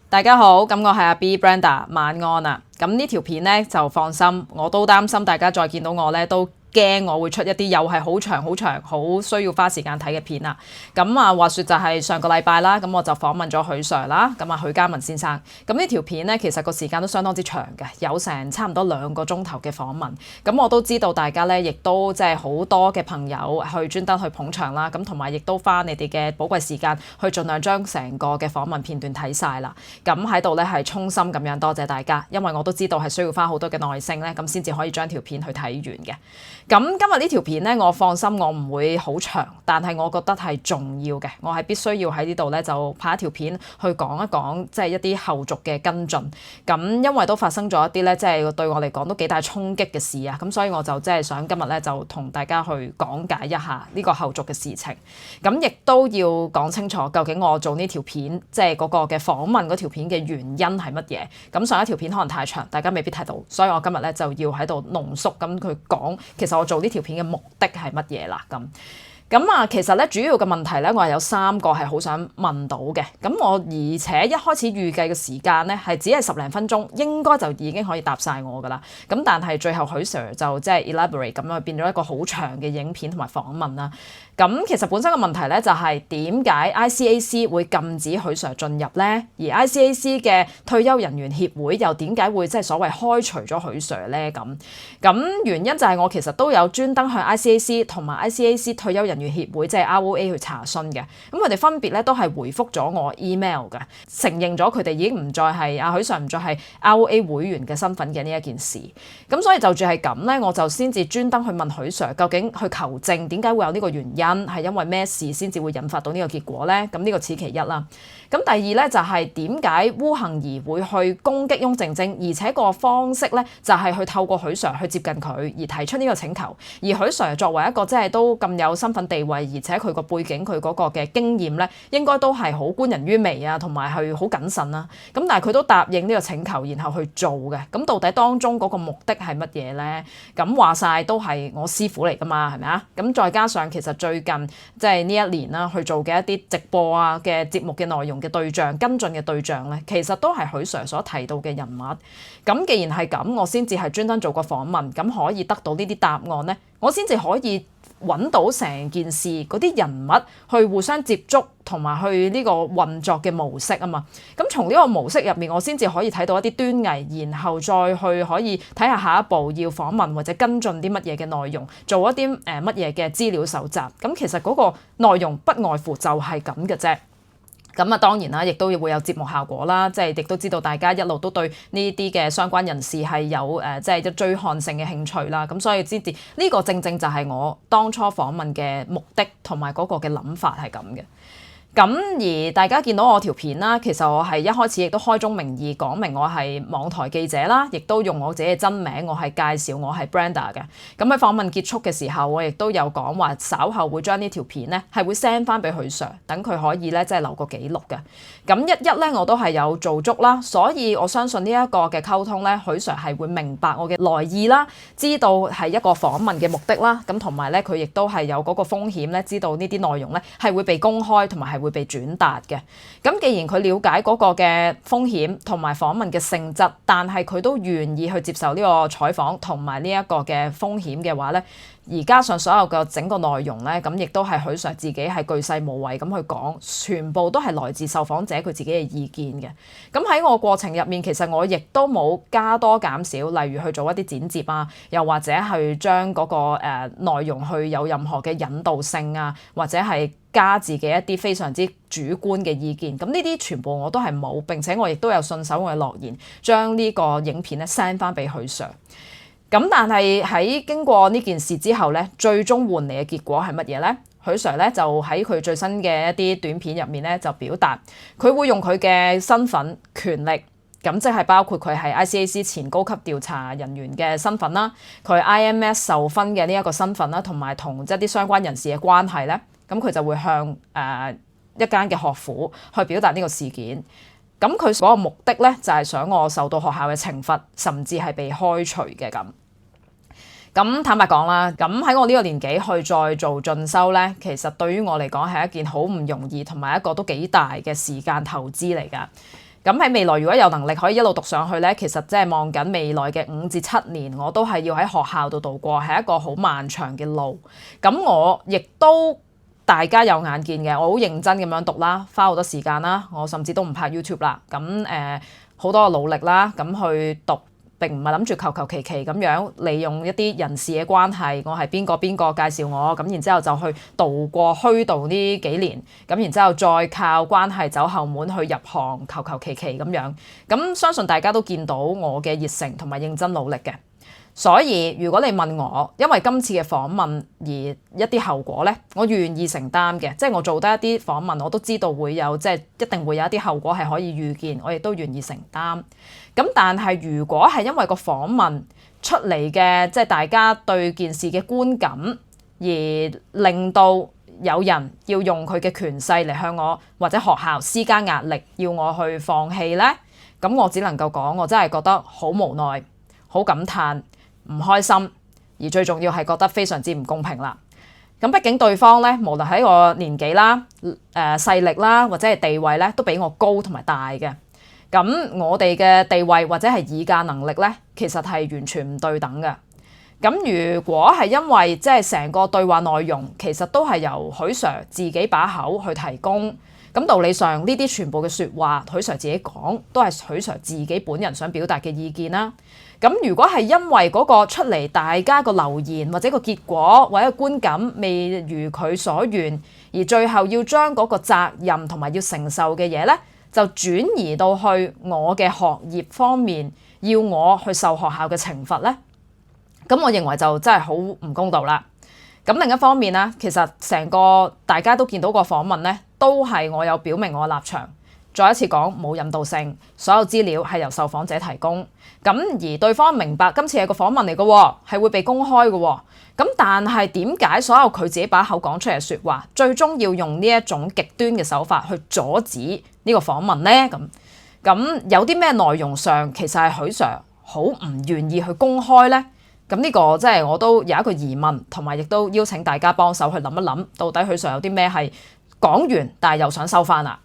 大家好，咁我係阿 B Brenda，晚安啊！咁呢條片呢，就放心，我都擔心大家再見到我呢，都驚我會出一啲又係好長好長好需要花時間睇嘅片啦。咁啊話說就係上個禮拜啦，咁我就訪問咗許 Sir 啦，咁啊許嘉文先生。咁呢條片呢，其實個時間都相當之長嘅，有成差唔多2個鐘頭嘅訪問。咁我都知道大家呢，亦都即係好多嘅朋友去專登去捧場啦，咁同埋亦都花你哋嘅寶貴時間去盡量將成個嘅訪問片段睇晒啦。咁喺度呢，係衷心咁樣多謝大家，因為我都知道係需要花好多嘅耐性呢，咁先至可以將條片去睇完嘅。咁今日呢條片呢，我放心我唔會好長，但係我覺得係重要嘅，我係必須要喺呢度呢，就拍一條片去講一講即係一啲後續嘅跟進。咁因為都發生咗一啲呢，即係對我嚟講都幾大衝擊嘅事啊，咁所以我就即係想今日呢，就同大家去講解一下呢個後續嘅事情。咁亦都要講清楚究竟我做呢條片即係嗰個嘅訪問嗰條片嘅原因係乜嘢。咁上一條片可能太長，大家未必睇到，所以我今日呢，就要喺度濃縮咁去講其實我做呢條片嘅目的係乜嘢啦。咁啊，其實咧主要嘅問題咧，我係有3個係好想問到嘅。咁我而且一開始預計嘅時間咧係只係10零分鐘，應該就已經可以答晒我噶啦。咁但係最後許 Sir 就即係 elaborate 咁樣變咗一個好長嘅影片同埋訪問啦。咁其實本身嘅問題咧就係點解 ICAC 會禁止許 Sir 進入咧？而 ICAC 嘅退休人員協會又點解會即係所謂開除咗許 Sir 咧？咁原因就係我其實都有專登向 ICAC 同埋 ICAC 退休人員協會即係 ROA 去查詢嘅。咁佢哋分別咧都係回覆咗我 email 嘅，承認咗佢哋已經唔再係許 Sir 唔再係 ROA 會員嘅身份嘅呢一件事。咁所以就住係咁咧，我就先至專登去問許 Sir 究竟去求證點解會有呢個原因。係因為咩事先至會引發到呢個結果呢？咁呢個此其一啦。咁第二呢，就係點解鄔幸儀會去攻擊翁靜晶，而且個方式呢，就係去透過許 Sir 去接近佢而提出呢個請求。而許 Sir 作為一個即係都咁有身份地位，而且佢個背景佢嗰個嘅經驗呢，應該都係好觀人於微啊，同埋係好謹慎啦。咁但係佢都答應呢個請求，然後去做嘅。咁到底當中嗰個目的係乜嘢呢？咁話晒都係我師傅嚟㗎嘛，係咪啊？咁再加上其實最近即係呢一年啦，去做嘅一啲直播啊嘅節目嘅內容嘅對象跟進嘅對象咧，其實都係許 Sir 所提到嘅人物。咁既然係咁，我先至係專登做個訪問，咁可以得到呢啲答案咧，我先至可以揾到成件事嗰啲人物去互相接觸同埋去呢個運作嘅模式啊嘛。咁從呢個模式入面，我先至可以睇到一啲端倪，然後再去可以睇下下一步要訪問或者跟進啲乜嘢嘅內容，做一啲乜嘢嘅資料搜集。咁其實嗰個內容不外乎就係咁嘅啫。咁啊，當然啦，亦都會有節目效果啦，即係亦都知道大家一路都對呢啲嘅相關人士係有即係追看性嘅興趣啦。咁所以知呢個正正就係我當初訪問嘅目的同埋嗰個嘅諗法係咁嘅。咁而大家見到我條片啦，其實我係一開始亦都開宗明義講明我係網台記者啦，亦都用我自己嘅真名，我係介紹我係 Brenda 嘅。咁喺訪問結束嘅時候，我亦都有講話稍後會將呢條片咧係會 send 翻俾許 Sir， 等佢可以咧即係留個記錄嘅。咁一咧我都係有做足啦，所以我相信呢一個嘅溝通咧，許 Sir 係會明白我嘅來意啦，知道係一個訪問嘅目的啦，咁同埋咧佢亦都係有嗰個風險咧，知道呢啲內容咧係會被公開同埋係會被轉達嘅。咁既然佢了解嗰個嘅風險同埋訪問嘅性質，但係佢都願意去接受呢個採訪同埋呢一個嘅風險嘅話咧，而加上所有嘅整個內容咧，咁亦都係許 Sir 自己係巨細無遺咁去講，全部都係來自受訪者佢自己嘅意見嘅。咁喺我過程入面，其實我亦都冇加多減少，例如去做一啲剪接啊，又或者去將嗰個內容去有任何嘅引導性啊，或者係加自己一啲非常之主觀嘅意見。咁呢啲全部我都係冇，並且我亦都有信守我嘅諾言，將呢個影片咧 send 翻俾許 Sir。咁但係喺經過呢件事之後咧，最終換嚟嘅結果係乜嘢咧？許 Sir 咧就喺佢最新嘅一啲短片入面咧就表達，佢會用佢嘅身份權力，咁即係包括佢係 ICAC 前高級調查人員嘅身份啦，佢 IMS 受勳嘅呢一個身份啦，同埋同即係啲相關人士嘅關係咧，咁佢就會向一間嘅學府去表達呢個事件。咁佢嗰個目的咧就係想我受到學校嘅懲罰，甚至係被開除嘅咁。咁坦白講啦，咁喺我呢個年紀去再做進修咧，其實對於我嚟講係一件好唔容易同埋一個都幾大嘅時間投資嚟㗎。咁喺未來如果有能力可以一路讀上去呢，其實即係望緊未來嘅5至7年，我都係要喺學校度度過，係一個好漫長嘅路。咁我亦都大家有眼見嘅，我好認真咁樣讀啦，花好多時間啦，我甚至都唔拍 YouTube 啦。咁好多努力啦，咁去讀。並唔係諗住求求其其咁樣利用一啲人事嘅關係，我係邊個介紹我，咁然之後就去度過虛度呢幾年，咁然之後再靠關係走後門去入行，求求其其咁樣。咁相信大家都見到我嘅熱誠同埋認真努力嘅。所以如果你問我，因為今次嘅訪問而一啲後果呢，我願意承擔嘅，即係我做得一啲訪問，我都知道會有，即係一定會有一啲後果係可以預見，我亦都願意承擔。咁但係如果係因為個訪問出嚟嘅，即係大家對件事嘅觀感，而令到有人要用佢嘅權勢嚟向我或者學校施加壓力，要我去放棄呢，咁我只能夠講，我真係覺得好無奈、好感嘆、唔開心，而最重要係覺得非常之唔公平啦。咁畢竟對方呢，無論喺我年紀啦、勢力啦或者係地位呢，都比我高同埋大嘅。咁我哋嘅地位或者係議價能力呢，其實係完全唔對等嘅。咁如果係因為即係成個對話內容其實都係由許 Sir 自己把口去提供，咁道理上呢啲全部嘅説話許 Sir 自己講，都係許 Sir 自己本人想表達嘅意見啦。咁如果係因為嗰個出嚟大家個留言或者個結果或者個觀感未如佢所願，而最後要將嗰個責任同埋要承受嘅嘢呢，就轉移到去我嘅學業方面，要我去受學校嘅懲罰呢，咁我認為就真係好唔公道啦。咁另一方面呢，其實成個大家都見到個訪問呢，都係我有表明我嘅立場。再一次講，冇引導性，所有資料係由受訪者提供。咁而對方明白今次係個訪問嚟嘅，係會被公開嘅。咁但係點解所有佢自己把口講出嚟嘅説話，最終要用呢一種極端嘅手法去阻止呢個訪問呢？咁有啲咩內容上其實係許 Sir 好唔願意去公開呢？咁呢個即係我都有一個疑問，同埋亦都邀請大家幫手去諗一諗，到底許 Sir 有啲咩係講完但係又想收翻啊？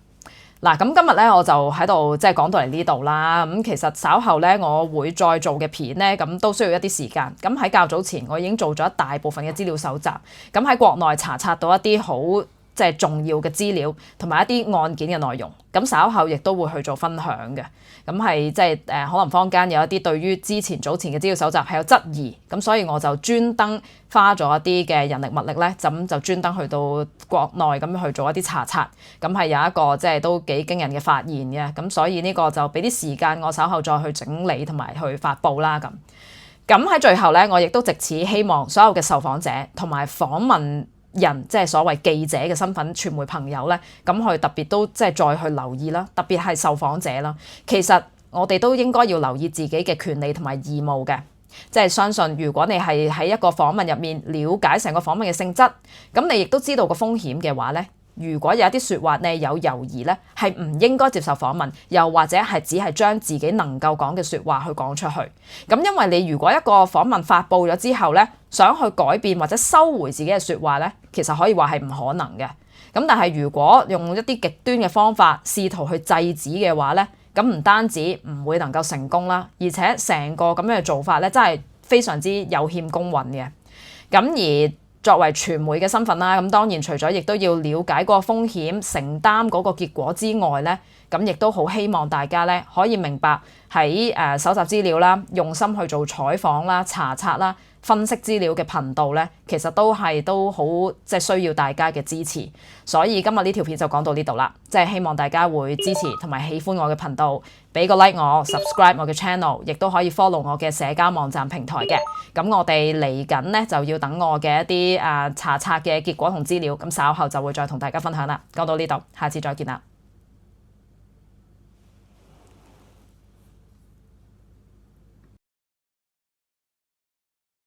嗱，咁今日咧我就喺度即係講到嚟呢度啦。咁其實稍後咧我會再做嘅片咧，咁都需要一啲時間。咁喺較早前我已經做咗一大部分嘅資料搜集，咁喺國內查冊到一啲好即係重要嘅資料，同埋一啲案件嘅內容。咁稍後亦都會去做分享嘅。咁係即係可能坊間有一啲對於早前嘅資料搜集係有質疑，咁所以我就專登花咗一啲嘅人力物力咧，就專登去到國內咁去做一啲查冊，咁係有一個即係都幾驚人嘅發現嘅，咁所以呢個就俾啲時間我稍後再去整理同埋去發布啦。咁喺最後咧，我亦都藉此希望所有嘅受訪者同埋訪問人，即係所謂記者嘅身份，傳媒朋友咧，咁去特別都即係再去留意啦，特別係受訪者啦。其實我哋都應該要留意自己嘅權利同埋義務嘅，即係相信如果你係喺一個訪問入面了解成個訪問嘅性質，咁你亦都知道個風險嘅話咧，如果有一啲説話你有猶疑咧，係唔應該接受訪問，又或者係只係將自己能夠講嘅説話去講出去。咁因為你如果一個訪問發布咗之後咧，想去改變或者收回自己嘅説話咧，其實可以話係唔可能嘅。咁但係如果用一啲極端嘅方法試圖去制止嘅話咧，咁唔單止唔會能夠成功啦，而且成個咁樣嘅做法咧，真係非常之有欠公允嘅。咁而作為傳媒嘅身份啦，咁當然除咗亦都要了解嗰個風險、承擔嗰個結果之外咧，咁亦都好希望大家咧可以明白喺搜集資料啦、用心去做採訪啦、查冊啦、分析資料嘅頻道咧，其實都好即係需要大家嘅支持。所以今日呢條片就講到呢度啦，即係希望大家會支持同埋喜歡我嘅頻道，俾個 like 我 subscribe 我嘅 channel， 亦都可以 follow 我嘅社交網站平台嘅。咁我哋嚟緊咧就要等我嘅一啲查冊嘅結果同資料，咁稍後就會再同大家分享啦。講到呢度，下次再見啦。